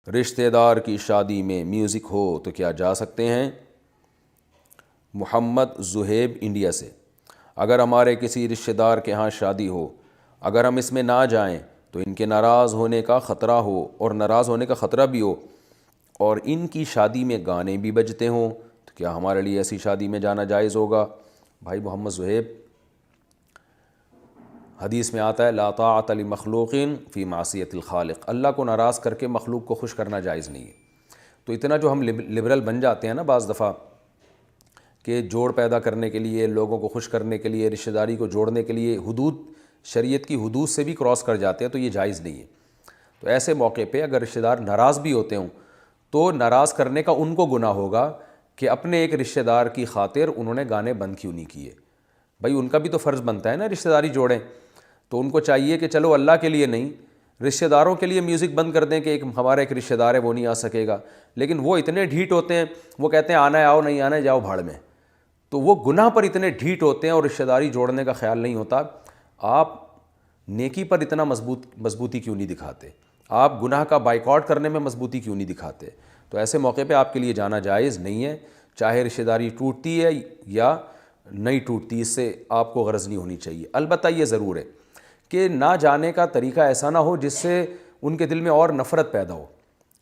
رشتہ دار کی شادی میں میوزک ہو تو کیا جا سکتے ہیں؟ محمد زہیب انڈیا سے۔ اگر ہمارے کسی رشتہ دار کے ہاں شادی ہو، اگر ہم اس میں نہ جائیں تو ان کے ناراض ہونے کا خطرہ ہو، اور ناراض ہونے کا خطرہ بھی ہو، اور ان کی شادی میں گانے بھی بجتے ہوں، تو کیا ہمارے لیے ایسی شادی میں جانا جائز ہوگا؟ بھائی محمد زہیب، حدیث میں آتا ہے لا طاعۃ لمخلوق فی معصیۃ الخالق، اللہ کو ناراض کر کے مخلوق کو خوش کرنا جائز نہیں ہے۔ تو اتنا جو ہم لبرل بن جاتے ہیں نا بعض دفعہ، کہ جوڑ پیدا کرنے کے لیے، لوگوں کو خوش کرنے کے لیے، رشتہ داری کو جوڑنے کے لیے حدود، شریعت کی حدود سے بھی کراس کر جاتے ہیں، تو یہ جائز نہیں ہے۔ تو ایسے موقع پہ اگر رشتہ دار ناراض بھی ہوتے ہوں تو ناراض کرنے کا ان کو گناہ ہوگا کہ اپنے ایک رشتہ دار کی خاطر انہوں نے گانے بند کیوں نہیں کیے۔ بھائی ان کا بھی تو فرض بنتا ہے نا رشتہ داری جوڑیں، تو ان کو چاہیے کہ چلو اللہ کے لیے نہیں، رشتہ داروں کے لیے میوزک بند کر دیں کہ ہمارا ایک رشتہ دار ہے وہ نہیں آ سکے گا، لیکن وہ اتنے ڈھیٹ ہوتے ہیں، وہ کہتے ہیں آنا ہے آؤ، نہیں آنا ہے جاؤ بھاڑ میں۔ تو وہ گناہ پر اتنے ڈھیٹ ہوتے ہیں اور رشتہ داری جوڑنے کا خیال نہیں ہوتا۔ آپ نیکی پر اتنا مضبوطی کیوں نہیں دکھاتے؟ آپ گناہ کا بائیکاٹ کرنے میں مضبوطی کیوں نہیں دکھاتے؟ تو ایسے موقع پہ آپ کے لیے جانا جائز نہیں ہے، چاہے رشتہ داری ٹوٹتی ہے یا نہیں ٹوٹتی، اس سے آپ کو غرض نہیں ہونی چاہیے۔ البتہ یہ ضرور ہے کہ نہ جانے کا طریقہ ایسا نہ ہو جس سے ان کے دل میں اور نفرت پیدا ہو۔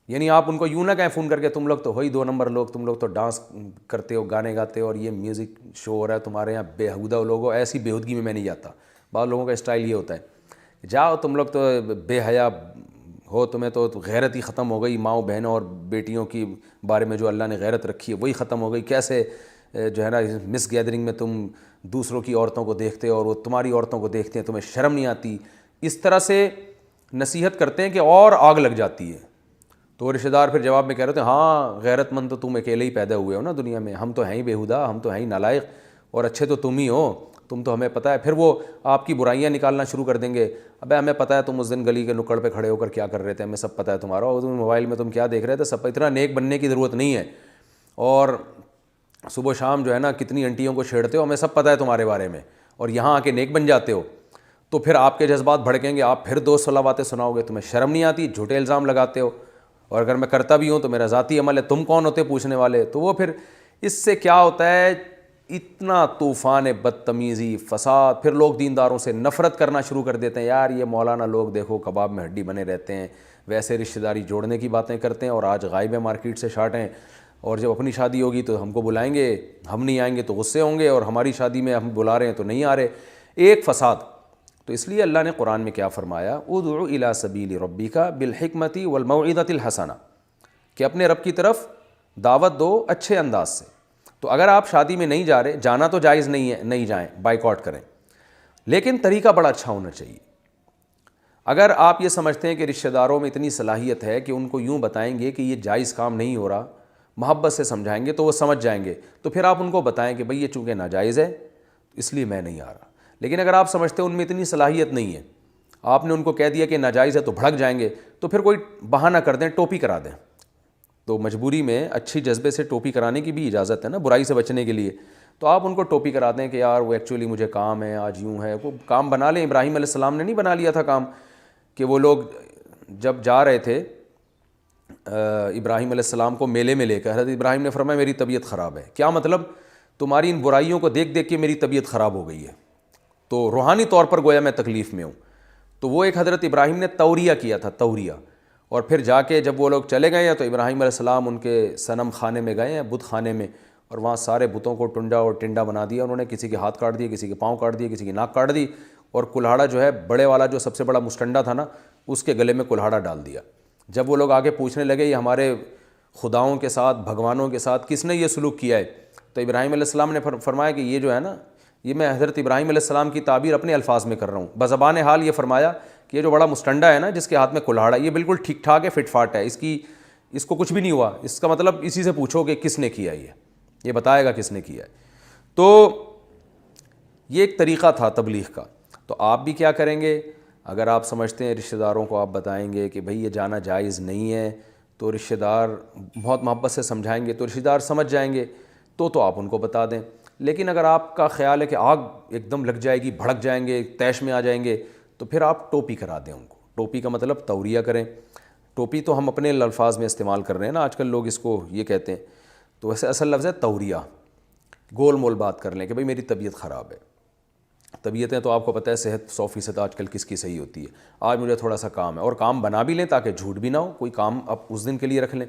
یعنی آپ ان کو یوں نہ کہیں فون کر کے تم لوگ تو وہی 2 نمبر لوگ، تم لوگ تو ڈانس کرتے ہو، گانے گاتے ہو، اور یہ میوزک شو ہو رہا ہے تمہارے یہاں، بےہودہ لوگو، ایسی بےہودگی میں نہیں جاتا۔ بعض لوگوں کا اسٹائل یہ ہوتا ہے جاؤ تم لوگ تو بے حیا ہو، تمہیں تو غیرت ہی ختم ہو گئی، ماؤں بہنوں اور بیٹیوں کی بارے میں جو اللہ نے غیرت رکھی ہے وہی ختم ہو گئی، کیسے جو ہے نا مس گیدرنگ میں تم دوسروں کی عورتوں کو دیکھتے ہو اور وہ تمہاری عورتوں کو دیکھتے ہیں، تمہیں شرم نہیں آتی؟ اس طرح سے نصیحت کرتے ہیں کہ اور آگ لگ جاتی ہے۔ تو رشتہ دار پھر جواب میں کہہ رہے تھے ہاں غیرت مند تو تم اکیلے ہی پیدا ہوئے ہو نا دنیا میں، ہم تو ہیں ہی بےہودہ، ہم تو ہیں ہی نالائق، اور اچھے تو تم ہی ہو، تم تو ہمیں پتہ ہے۔ پھر وہ آپ کی برائیاں نکالنا شروع کر دیں گے، ابے ہمیں پتہ ہے تم اس دن گلی کے نکڑ پہ کھڑے ہو کر کیا کر رہے تھے، ہمیں سب پتہ ہے تمہارا، اور تم موبائل میں تم کیا دیکھ رہے تھے، سب اتنا نیک بننے کی ضرورت نہیں ہے، اور صبح شام جو ہے نا کتنی انٹیوں کو چھیڑتے ہو، ہمیں سب پتہ ہے تمہارے بارے میں، اور یہاں آ کے نیک بن جاتے ہو۔ تو پھر آپ کے جذبات بھڑکیں گے، آپ پھر دوست صلاح باتیں سناؤ گے، تمہیں شرم نہیں آتی، جھوٹے الزام لگاتے ہو، اور اگر میں کرتا بھی ہوں تو میرا ذاتی عمل ہے، تم کون ہوتے پوچھنے والے؟ تو وہ پھر اس سے کیا ہوتا ہے، اتنا طوفان بدتمیزی، فساد، پھر لوگ دینداروں سے نفرت کرنا شروع کر دیتے ہیں، یار یہ مولانا لوگ دیکھو کباب میں ہڈی بنے رہتے ہیں، ویسے رشتہ داری جوڑنے کی باتیں کرتے ہیں اور آج غائب ہے مارکیٹ سے شاٹیں، اور جب اپنی شادی ہوگی تو ہم کو بلائیں گے، ہم نہیں آئیں گے تو غصے ہوں گے، اور ہماری شادی میں ہم بلا رہے ہیں تو نہیں آ رہے، ایک فساد۔ تو اس لیے اللہ نے قرآن میں کیا فرمایا، ادع الی سبیل ربک بالحکمۃ والموعظۃ الحسنہ، کہ اپنے رب کی طرف دعوت دو اچھے انداز سے۔ تو اگر آپ شادی میں نہیں جا رہے، جانا تو جائز نہیں ہے، نہیں جائیں، بائیکاٹ کریں، لیکن طریقہ بڑا اچھا ہونا چاہیے۔ اگر آپ یہ سمجھتے ہیں کہ رشتہ داروں میں اتنی صلاحیت ہے کہ ان کو یوں بتائیں گے کہ یہ جائز کام نہیں ہو رہا، محبت سے سمجھائیں گے تو وہ سمجھ جائیں گے، تو پھر آپ ان کو بتائیں کہ بھئی یہ چونکہ ناجائز ہے اس لیے میں نہیں آ رہا۔ لیکن اگر آپ سمجھتے ہیں ان میں اتنی صلاحیت نہیں ہے، آپ نے ان کو کہہ دیا کہ ناجائز ہے تو بھڑک جائیں گے، تو پھر کوئی بہانہ کر دیں، ٹوپی کرا دیں۔ تو مجبوری میں اچھی جذبے سے ٹوپی کرانے کی بھی اجازت ہے نا، برائی سے بچنے کے لیے، تو آپ ان کو ٹوپی کرا دیں کہ یار وہ ایکچولی مجھے کام ہے، آج یوں ہے، وہ کام بنا لیں۔ ابراہیم علیہ السلام نے نہیں بنا لیا تھا کام، کہ وہ لوگ جب جا رہے تھے ابراہیم علیہ السلام کو میلے میں لے کر، حضرت ابراہیم نے فرمایا میری طبیعت خراب ہے۔ کیا مطلب؟ تمہاری ان برائیوں کو دیکھ دیکھ کے میری طبیعت خراب ہو گئی ہے، تو روحانی طور پر گویا میں تکلیف میں ہوں۔ تو وہ ایک حضرت ابراہیم نے توریہ کیا تھا، توریہ۔ اور پھر جا کے جب وہ لوگ چلے گئے ہیں تو ابراہیم علیہ السلام ان کے صنم خانے میں گئے ہیں، بت خانے میں، اور وہاں سارے بتوں کو ٹنڈا اور ٹنڈا بنا دیا انہوں نے، کسی کے ہاتھ کاٹ دیے، کسی کے پاؤں کاٹ دیے، کسی کی ناک کاٹ دی، اور کلہاڑا جو ہے بڑے والا جو سب سے بڑا مسٹنڈا تھا نا، اس کے گلے میں کلہاڑا ڈال دیا۔ جب وہ لوگ آگے پوچھنے لگے یہ ہمارے خداؤں کے ساتھ، بھگوانوں کے ساتھ کس نے یہ سلوک کیا ہے، تو ابراہیم علیہ السلام نے فرمایا کہ یہ جو ہے نا، یہ میں حضرت ابراہیم علیہ السلام کی تعبیر اپنے الفاظ میں کر رہا ہوں، بزبان حال یہ فرمایا کہ یہ جو بڑا مسٹنڈا ہے نا جس کے ہاتھ میں کلہاڑا، یہ بالکل ٹھیک ٹھاک ہے، فٹ فاٹ ہے، اس کو کچھ بھی نہیں ہوا، اس کا مطلب اسی سے پوچھو کہ کس نے کیا، یہ بتائے گا کس نے کیا ہے۔ تو یہ ایک طریقہ تھا تبلیغ کا۔ تو آپ بھی کیا کریں گے؟ اگر آپ سمجھتے ہیں رشتہ داروں کو آپ بتائیں گے کہ بھئی یہ جانا جائز نہیں ہے، تو رشتہ دار بہت محبت سے سمجھائیں گے تو رشتہ دار سمجھ جائیں گے، تو آپ ان کو بتا دیں۔ لیکن اگر آپ کا خیال ہے کہ آگ ایک دم لگ جائے گی، بھڑک جائیں گے، طیش میں آ جائیں گے، تو پھر آپ ٹوپی کرا دیں ان کو۔ ٹوپی کا مطلب توریہ کریں، ٹوپی تو ہم اپنے الفاظ میں استعمال کر رہے ہیں نا، آج کل لوگ اس کو یہ کہتے ہیں، تو ویسے اصل لفظ ہے توریہ. گول مول بات کر لیں کہ بھئی میری طبیعت خراب ہے. طبیعتیں تو آپ کو پتہ ہے صحت 100% آج کل کس کی صحیح ہوتی ہے. آج مجھے تھوڑا سا کام ہے، اور کام بنا بھی لیں تاکہ جھوٹ بھی نہ ہو، کوئی کام آپ اس دن کے لیے رکھ لیں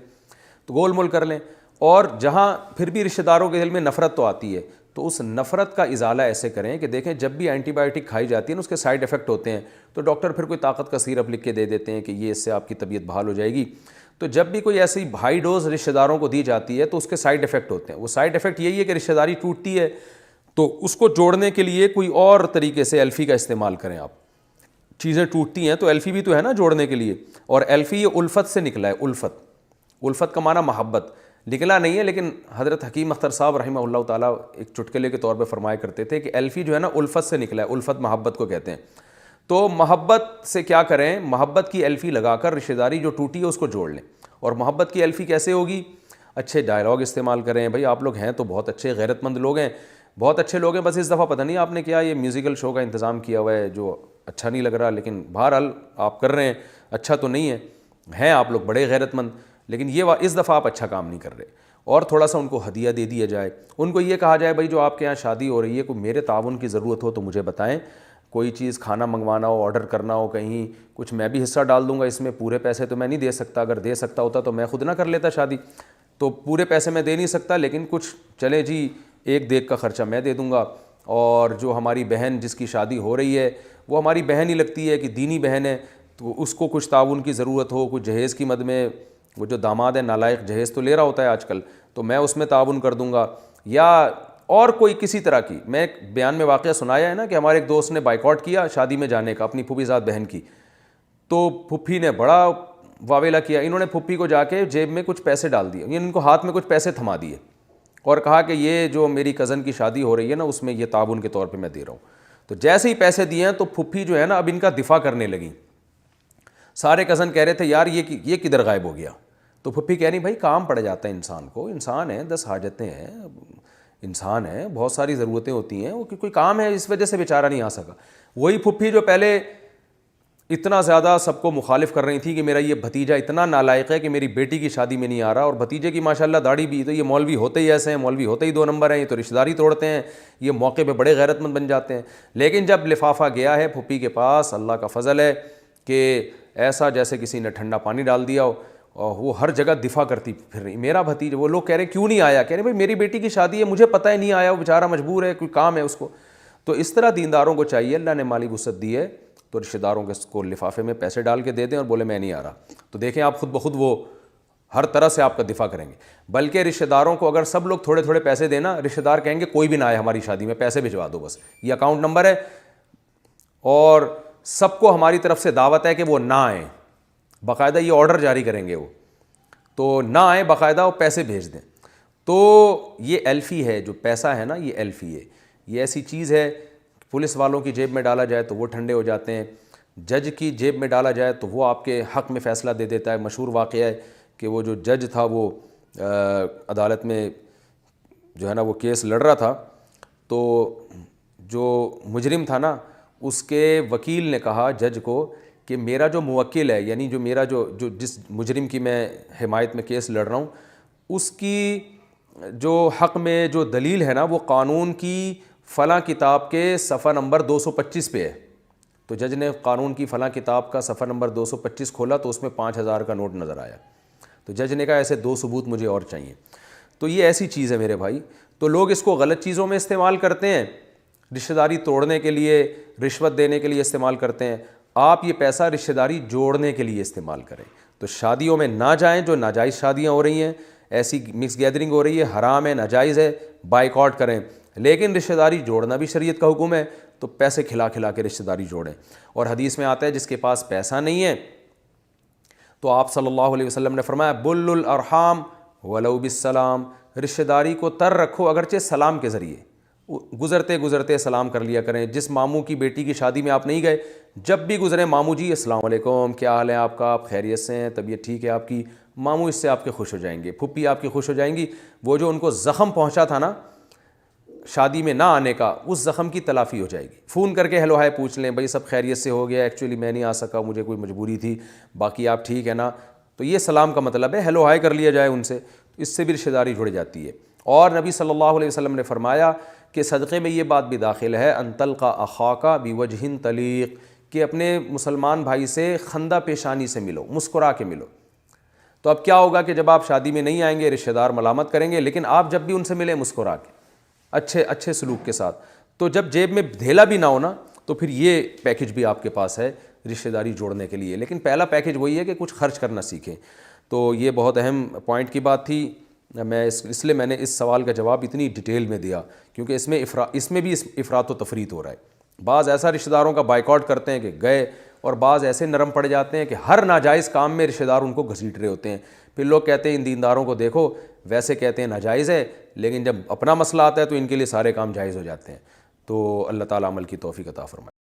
تو گول مول کر لیں. اور جہاں پھر بھی رشتہ داروں کے دل میں نفرت تو آتی ہے، تو اس نفرت کا ازالہ ایسے کریں کہ دیکھیں جب بھی اینٹی بائیوٹک کھائی جاتی ہے نا اس کے سائیڈ افیکٹ ہوتے ہیں، تو ڈاکٹر پھر کوئی طاقت کا سیرپ لکھ کے دے دیتے ہیں کہ یہ اس سے آپ کی طبیعت بحال ہو جائے گی. تو جب بھی کوئی ایسی ہائی ڈوز رشتہ داروں کو دی جاتی ہے تو اس کے سائیڈ افیکٹ ہوتے ہیں. وہ سائیڈ افیکٹ یہی ہے کہ رشتہ داری ٹوٹتی ہے، تو اس کو جوڑنے کے لیے کوئی اور طریقے سے ایلفی کا استعمال کریں. آپ چیزیں ٹوٹتی ہیں تو ایلفی بھی تو ہے نا جوڑنے کے لیے. اور ایلفی یہ الفت سے نکلا ہے. الفت کا معنی محبت نکلا نہیں ہے، لیکن حضرت حکیم اختر صاحب رحمہ اللہ تعالیٰ ایک چٹکلے کے طور پہ فرمایا کرتے تھے کہ ایلفی جو ہے نا الفت سے نکلا ہے. الفت محبت کو کہتے ہیں. تو محبت سے کیا کریں، محبت کی ایلفی لگا کر رشتہ داری جو ٹوٹی ہے اس کو جوڑ لیں. اور محبت کی ایلفی کیسے ہوگی؟ اچھے ڈائلاگ استعمال کریں. بھائی آپ لوگ ہیں تو بہت اچھے غیرت مند لوگ ہیں، بہت اچھے لوگ ہیں، بس اس دفعہ پتہ نہیں آپ نے کیا یہ میوزیکل شو کا انتظام کیا ہوا ہے جو اچھا نہیں لگ رہا، لیکن بہرحال آپ کر رہے ہیں، اچھا تو نہیں ہے. ہیں آپ لوگ بڑے غیرت مند، لیکن یہ اس دفعہ آپ اچھا کام نہیں کر رہے. اور تھوڑا سا ان کو ہدیہ دے دیا جائے. ان کو یہ کہا جائے بھائی جو آپ کے یہاں شادی ہو رہی ہے، کوئی میرے تعاون کی ضرورت ہو تو مجھے بتائیں. کوئی چیز کھانا منگوانا ہو، آرڈر کرنا ہو کہیں کچھ، میں بھی حصہ ڈال دوں گا اس میں. پورے پیسے تو میں نہیں دے سکتا، اگر دے سکتا ہوتا تو میں خود نہ کر لیتا شادی. تو پورے پیسے میں دے نہیں سکتا، لیکن کچھ چلے جی ایک دیگ کا خرچہ میں دے دوں گا. اور جو ہماری بہن جس کی شادی ہو رہی ہے وہ ہماری بہن ہی لگتی ہے کہ دینی بہن ہے، تو اس کو کچھ تعاون کی ضرورت ہو، کچھ جہیز کی مد میں، وہ جو داماد ہے نالائق جہیز تو لے رہا ہوتا ہے آج کل، تو میں اس میں تعاون کر دوں گا. یا اور کوئی کسی طرح کی. میں ایک بیان میں واقعہ سنایا ہے نا کہ ہمارے ایک دوست نے بائیکاٹ کیا شادی میں جانے کا اپنی پھوپھی زاد بہن کی، تو پھوپھی نے بڑا واویلا کیا. انہوں نے پھوپھی کو جا کے جیب میں کچھ پیسے ڈال دیے، ان کو ہاتھ میں کچھ پیسے تھما دیے اور کہا کہ یہ جو میری کزن کی شادی ہو رہی ہے نا اس میں یہ تعاون کے طور پہ میں دے رہا ہوں. تو جیسے ہی پیسے دیے ہیں تو پھوپھی جو ہے نا اب ان کا دفاع کرنے لگیں. سارے کزن کہہ رہے تھے یار یہ کدھر غائب ہو گیا. تو پھوپھی کہہ رہی بھائی کام پڑ جاتا ہے انسان کو، انسان ہے، 10 حاجتیں ہیں، انسان ہے، بہت ساری ضرورتیں ہوتی ہیں، وہ کوئی کام ہے اس وجہ سے بیچارہ نہیں آ سکا. وہی پھوپھی جو پہلے اتنا زیادہ سب کو مخالف کر رہی تھی کہ میرا یہ بھتیجا اتنا نالائق ہے کہ میری بیٹی کی شادی میں نہیں آ رہا، اور بھتیجے کی ماشاءاللہ داڑھی بھی، تو یہ مولوی ہوتے ہی ایسے ہیں، مولوی ہوتے ہی 2 نمبر ہیں، یہ تو رشتہ داری توڑتے ہیں، یہ موقع پہ بڑے غیرت مند بن جاتے ہیں. لیکن جب لفافہ گیا ہے پھوپھی کے پاس، اللہ کا فضل ہے کہ ایسا جیسے کسی نے ٹھنڈا پانی ڈال دیا ہو، اور وہ ہر جگہ دفاع کرتی پھر رہی میرا بھتیجا. وہ لوگ کہہ رہے کیوں نہیں آیا، کہہ رہے بھائی میری بیٹی کی شادی ہے، مجھے پتہ ہے نہیں آیا، وہ بیچارہ مجبور ہے، کوئی کام ہے اس کو. تو اس طرح دینداروں کو چاہیے، اللہ نے مالی وسعت دی ہے تو رشتہ داروں کے کو لفافے میں پیسے ڈال کے دے دیں اور بولے میں نہیں آ رہا. تو دیکھیں آپ خود بخود وہ ہر طرح سے آپ کا دفاع کریں گے. بلکہ رشتہ داروں کو اگر سب لوگ تھوڑے تھوڑے پیسے دینا، رشتہ دار کہیں گے کوئی بھی نہ آئے ہماری شادی میں، پیسے بھجوا دو بس، یہ اکاؤنٹ نمبر ہے، اور سب کو ہماری طرف سے دعوت ہے کہ وہ نہ آئیں. باقاعدہ یہ آرڈر جاری کریں گے وہ، تو نہ آئیں، باقاعدہ وہ پیسے بھیج دیں. تو یہ ایلفی ہے، جو پیسہ ہے نا یہ ایلفی ہے. یہ ایسی چیز ہے پولیس والوں کی جیب میں ڈالا جائے تو وہ ٹھنڈے ہو جاتے ہیں، جج کی جیب میں ڈالا جائے تو وہ آپ کے حق میں فیصلہ دے دیتا ہے. مشہور واقعہ ہے کہ وہ جو جج تھا وہ عدالت میں جو ہے نا وہ کیس لڑ رہا تھا، تو جو مجرم تھا نا اس کے وکیل نے کہا جج کو کہ میرا جو موکل ہے، یعنی جو میرا جو جس مجرم کی میں حمایت میں کیس لڑ رہا ہوں، اس کی جو حق میں جو دلیل ہے نا وہ قانون کی فلاں کتاب کے صفحہ نمبر 225 پہ ہے. تو جج نے قانون کی فلاں کتاب کا صفحہ نمبر 225 کھولا تو اس میں 5000 کا نوٹ نظر آیا. تو جج نے کہا ایسے 2 ثبوت مجھے اور چاہیے. تو یہ ایسی چیز ہے میرے بھائی. تو لوگ اس کو غلط چیزوں میں استعمال کرتے ہیں، رشتہ داری توڑنے کے لیے، رشوت دینے کے لیے استعمال کرتے ہیں. آپ یہ پیسہ رشتہ داری جوڑنے کے لیے استعمال کریں. تو شادیوں میں نہ جائیں، جو ناجائز شادیاں ہو رہی ہیں، ایسی مکس گیدرنگ ہو رہی ہے، حرام ہے، ناجائز ہے، بائیکاٹ کریں. لیکن رشتہ داری جوڑنا بھی شریعت کا حکم ہے، تو پیسے کھلا کھلا کے رشتہ داری جوڑیں. اور حدیث میں آتا ہے جس کے پاس پیسہ نہیں ہے تو آپ صلی اللہ علیہ وسلم نے فرمایا بل الارحام ولو بالسلام، رشتہ داری کو تر رکھو اگرچہ سلام کے ذریعے، گزرتے گزرتے سلام کر لیا کریں. جس ماموں کی بیٹی کی شادی میں آپ نہیں گئے، جب بھی گزرے ماموں جی السلام علیکم، کیا حال ہے آپ کا، آپ خیریت سے ہیں، طبیعت ٹھیک ہے آپ کی. ماموں اس سے آپ کے خوش ہو جائیں گے، پھپھی آپ کی خوش ہو جائیں گی. وہ جو ان کو زخم پہنچا تھا نا شادی میں نہ آنے کا، اس زخم کی تلافی ہو جائے گی. فون کر کے ہیلو ہائے پوچھ لیں، بھائی سب خیریت سے ہو گیا، ایکچولی میں نہیں آ سکا، مجھے کوئی مجبوری تھی، باقی آپ ٹھیک ہے نا. تو یہ سلام کا مطلب ہے، ہیلو ہائے کر لیا جائے ان سے، اس سے بھی رشتہ داری جڑ جاتی ہے۔ اور نبی صلی اللہ علیہ وسلم نے فرمایا کہ صدقے میں یہ بات بھی داخل ہے، ان تلقى اخاک بوجہ طلیق، کہ اپنے مسلمان بھائی سے خندہ پیشانی سے ملو، مسکرا کے ملو۔ تو اب کیا ہوگا کہ جب آپ شادی میں نہیں آئیں گے رشتہ دار ملامت کریں گے، لیکن آپ جب بھی ان سے ملیں مسکرا کے، اچھے سلوک کے ساتھ، تو جب جیب میں دھیلا بھی نہ ہونا تو پھر یہ پیکج بھی آپ کے پاس ہے رشتہ داری جوڑنے کے لیے۔ لیکن پہلا پیکج وہی ہے کہ کچھ خرچ کرنا سیکھیں۔ تو یہ بہت اہم پوائنٹ کی بات تھی، میں اس لیے میں نے اس سوال کا جواب اتنی ڈیٹیل میں دیا، کیونکہ اس میں بھی افراط و تفریط ہو رہا ہے۔ بعض ایسا رشتہ داروں کا بائیکاٹ کرتے ہیں کہ گئے، اور بعض ایسے نرم پڑ جاتے ہیں کہ ہر ناجائز کام میں رشتہ دار ان کو گھسیٹ رہے ہوتے ہیں۔ پھر لوگ کہتے ہیں ان دینداروں کو دیکھو، ویسے کہتے ہیں ناجائز ہے، لیکن جب اپنا مسئلہ آتا ہے تو ان کے لیے سارے کام جائز ہو جاتے ہیں۔ تو اللہ تعالیٰ عمل کی توفیق عطا فرمائے۔